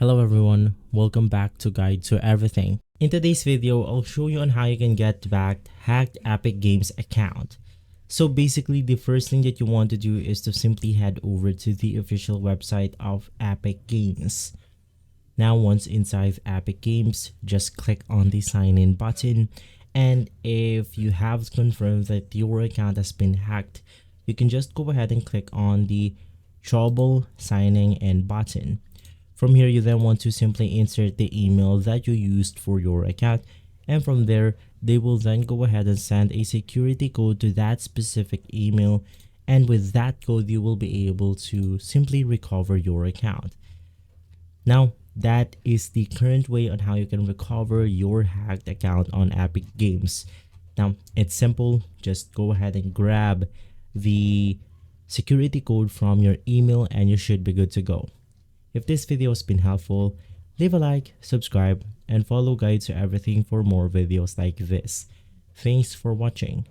Hello everyone, welcome back to Guide to Everything. In today's video, I'll show you on how you can get back hacked Epic Games account. So basically, the first thing that you want to do is to simply head over to the official website of Epic Games. Now once inside Epic Games, just click on the sign in button, and if you have confirmed that your account has been hacked, you can just go ahead and click on the trouble signing in button. From here, you then want to simply insert the email that you used for your account, and from there, they will then go ahead and send a security code to that specific email, and with that code, you will be able to simply recover your account. Now, that is the current way on how you can recover your hacked account on Epic Games. Now, it's simple. Just go ahead and grab the security code from your email and you should be good to go. If this video has been helpful, leave a like, subscribe, and follow Guide to Everything for more videos like this. Thanks for watching.